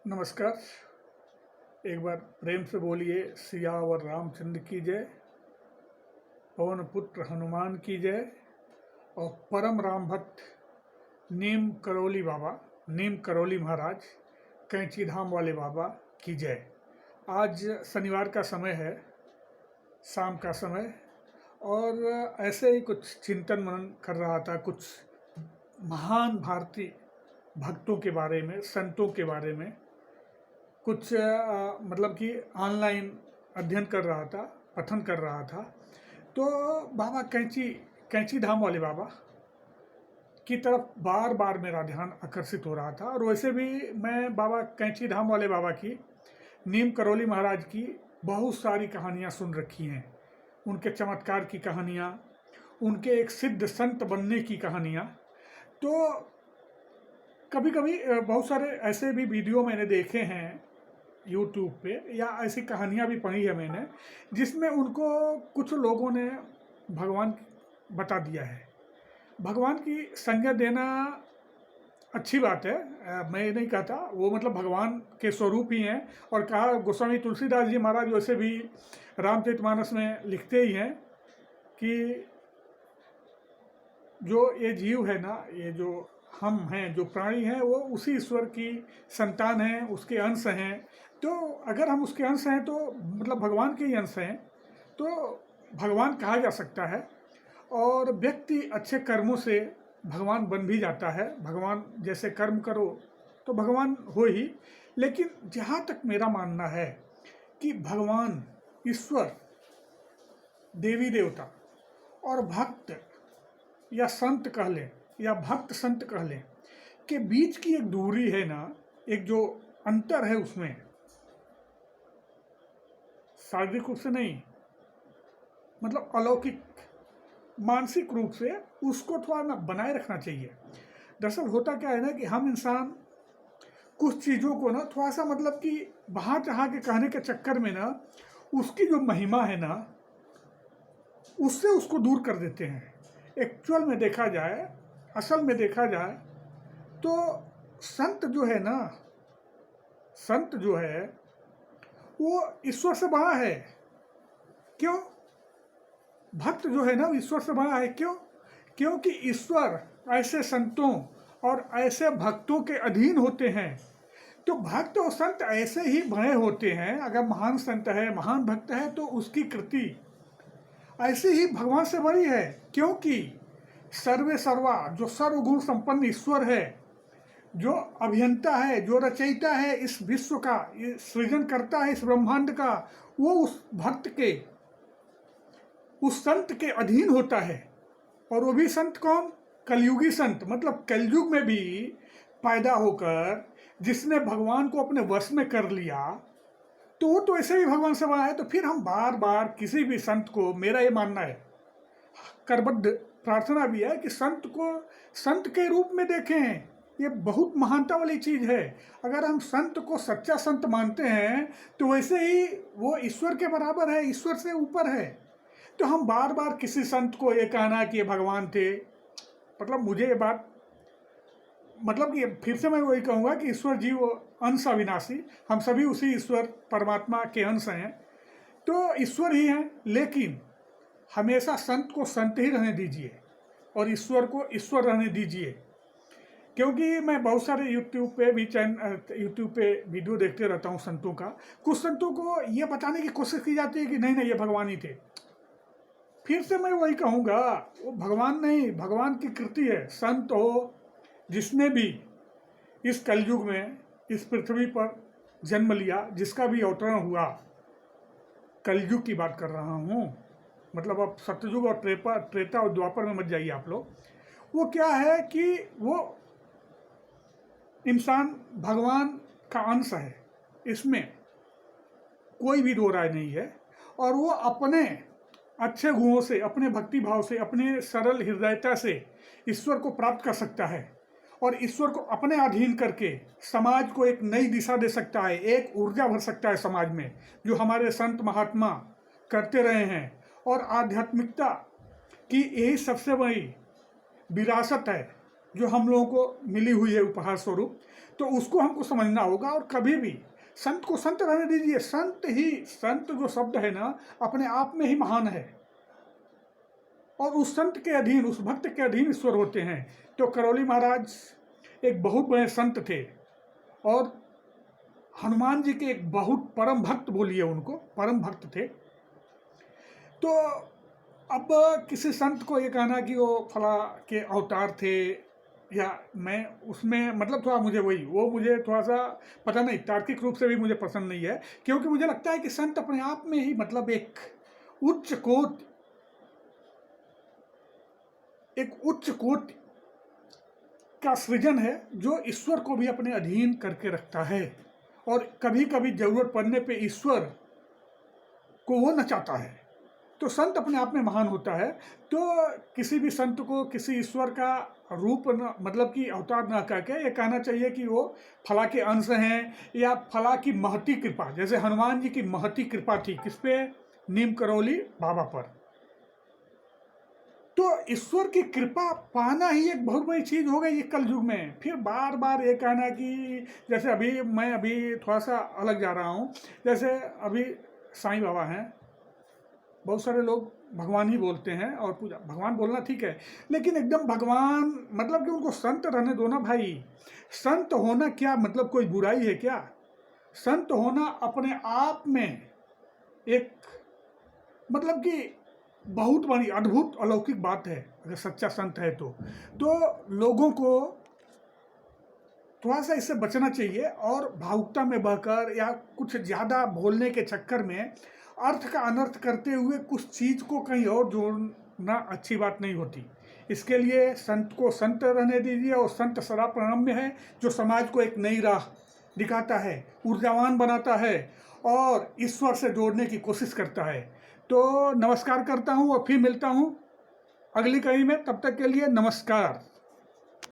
नमस्कार। एक बार प्रेम से बोलिए सियावर रामचंद्र की जय, पवन पुत्र हनुमान की जय और परम राम भक्त नीम करौली महाराज कैंची धाम वाले बाबा की जय। आज शनिवार का समय है, शाम का समय, और ऐसे ही कुछ चिंतन मनन कर रहा था, कुछ महान भारतीय भक्तों के बारे में, संतों के बारे में कुछ मतलब कि ऑनलाइन अध्ययन कर रहा था, पठन कर रहा था। तो बाबा कैंची धाम वाले बाबा की तरफ बार बार मेरा ध्यान आकर्षित हो रहा था। और वैसे भी मैं बाबा कैंची धाम वाले बाबा की, नीम करौली महाराज की बहुत सारी कहानियाँ सुन रखी हैं। उनके चमत्कार की कहानियाँ, उनके एक सिद्ध संत बनने की कहानियाँ। तो कभी कभी बहुत सारे ऐसे भी वीडियो मैंने देखे हैं यूट्यूब पे, या ऐसी कहानियाँ भी पढ़ी है मैंने, जिसमें उनको कुछ लोगों ने भगवान बता दिया है। भगवान की संज्ञा देना अच्छी बात है, मैं ये नहीं कहता, वो मतलब भगवान के स्वरूप ही हैं। और कहा गोस्वामी तुलसीदास जी महाराज वैसे भी रामचरितमानस में लिखते ही हैं कि जो ये जीव है ना, ये जो हम हैं, जो प्राणी हैं, वो उसी ईश्वर की संतान हैं, उसके अंश हैं। तो अगर हम उसके अंश हैं तो मतलब भगवान के ही अंश हैं, तो भगवान कहा जा सकता है। और व्यक्ति अच्छे कर्मों से भगवान बन भी जाता है। भगवान जैसे कर्म करो तो भगवान हो ही। लेकिन जहाँ तक मेरा मानना है कि भगवान, ईश्वर, देवी देवता और भक्त या संत कह लें, या भक्त संत कह लें, के बीच की एक दूरी है ना, एक जो अंतर है, उसमें शारीरिक रूप से नहीं, मतलब अलौकिक मानसिक रूप से उसको थोड़ा ना बनाए रखना चाहिए। दरअसल होता क्या है ना कि हम इंसान कुछ चीज़ों को ना थोड़ा सा मतलब कि वहाँ जहाँ के कहने के चक्कर में ना, उसकी जो महिमा है ना, उससे उसको दूर कर देते हैं। एक्चुअल में देखा जाए, असल में देखा जाए तो संत जो है ना, संत जो है वो ईश्वर से बड़ा है। क्यों? भक्त जो है ना, ईश्वर से बड़ा है। क्यों? क्योंकि ईश्वर ऐसे संतों और ऐसे भक्तों के अधीन होते हैं। तो भक्त और संत ऐसे ही बड़े होते हैं। अगर महान संत है, महान भक्त है, तो उसकी कृति ऐसे ही भगवान से बड़ी है। क्योंकि सर्वे सर्वा, जो सर्वगुण संपन्न ईश्वर है, जो अभियंता है, जो रचयिता है इस विश्व का, ये सृजन करता है इस ब्रह्मांड का, वो उस भक्त के, उस संत के अधीन होता है। और वो भी संत कौन? कलयुगी संत, मतलब कलयुग में भी पैदा होकर जिसने भगवान को अपने वश में कर लिया, तो वो तो ऐसे भी भगवान से बना है। तो फिर हम बार बार किसी भी संत को, मेरा ये मानना है, करबद्ध प्रार्थना भी है कि संत को संत के रूप में देखें। ये बहुत महानता वाली चीज़ है। अगर हम संत को सच्चा संत मानते हैं तो वैसे ही वो ईश्वर के बराबर है, ईश्वर से ऊपर है। तो हम बार बार किसी संत को ये कहना कि ये भगवान थे, मतलब मुझे ये बात, मतलब कि फिर से मैं वही कहूँगा कि ईश्वर जीव अंश अविनाशी, हम सभी उसी ईश्वर परमात्मा के अंश हैं, तो ईश्वर ही हैं। लेकिन हमेशा संत को संत ही रहने दीजिए और ईश्वर को ईश्वर रहने दीजिए। क्योंकि मैं बहुत सारे यूट्यूब पे वीडियो देखते रहता हूँ संतों का। कुछ संतों को ये बताने की कोशिश की जाती है कि नहीं नहीं, ये भगवान ही थे। फिर से मैं वही कहूँगा, वो भगवान नहीं, भगवान की कृति है। संत हो जिसने भी इस कलयुग में इस पृथ्वी पर जन्म लिया, जिसका भी अवतरण हुआ, कलयुग की बात कर रहा हूँ, मतलब अब सतयुग और त्रेता और द्वापर में मत जाइए आप लोग। वो क्या है कि वो इंसान भगवान का अंश है, इसमें कोई भी दो राय नहीं है। और वो अपने अच्छे गुणों से, अपने भक्ति भाव से, अपने सरल हृदयता से ईश्वर को प्राप्त कर सकता है और ईश्वर को अपने अधीन करके समाज को एक नई दिशा दे सकता है, एक ऊर्जा भर सकता है समाज में, जो हमारे संत महात्मा करते रहे हैं। और आध्यात्मिकता की यही सबसे बड़ी विरासत है जो हम लोगों को मिली हुई है उपहार स्वरूप। तो उसको हमको समझना होगा। और कभी भी संत को संत रहने दीजिए। संत जो शब्द है ना, अपने आप में ही महान है, और उस संत के अधीन, उस भक्त के अधीन ईश्वर होते हैं। तो करौली महाराज एक बहुत बड़े संत थे, और हनुमान जी के एक बहुत परम भक्त, बोलिए उनको परम भक्त थे। तो अब किसी संत को ये कहना कि वो फला के अवतार थे, या मैं उसमें मतलब थोड़ा मुझे मुझे थोड़ा सा पता नहीं, तार्किक रूप से भी मुझे पसंद नहीं है। क्योंकि मुझे लगता है कि संत अपने आप में ही मतलब एक उच्च कोटि का सृजन है, जो ईश्वर को भी अपने अधीन करके रखता है, और कभी कभी जरूरत पड़ने पे ईश्वर को वो नचाता है। तो संत अपने आप में महान होता है। तो किसी भी संत को किसी ईश्वर का रूप मतलब कि अवतार ना कह के ये कहना चाहिए कि वो फला के अंश हैं, या फला की महती कृपा। जैसे हनुमान जी की महती कृपा थी किस पे? नीम करौली बाबा पर। तो ईश्वर की कृपा पाना ही एक बहुत बड़ी चीज़ हो गई ये कल युग में। फिर बार बार ये कहना कि जैसे मैं अभी थोड़ा सा अलग जा रहा हूँ। जैसे अभी साईं बाबा हैं, बहुत सारे लोग भगवान ही बोलते हैं, और पूजा भगवान बोलना ठीक है, लेकिन एकदम भगवान मतलब कि उनको संत रहने दो ना भाई। संत होना क्या मतलब कोई बुराई है क्या? संत होना अपने आप में एक मतलब कि बहुत बड़ी अद्भुत अलौकिक बात है, अगर सच्चा संत है तो लोगों को थोड़ा सा इससे बचना चाहिए, और भावुकता में बहकर या कुछ ज़्यादा बोलने के चक्कर में अर्थ का अनर्थ करते हुए कुछ चीज़ को कहीं और जोड़ना अच्छी बात नहीं होती। इसके लिए संत को संत रहने दीजिए, और संत सदा प्रणम्य है, जो समाज को एक नई राह दिखाता है, ऊर्जावान बनाता है, और ईश्वर से जोड़ने की कोशिश करता है। तो नमस्कार करता हूँ, और फिर मिलता हूँ अगली कड़ी में। तब तक के लिए नमस्कार।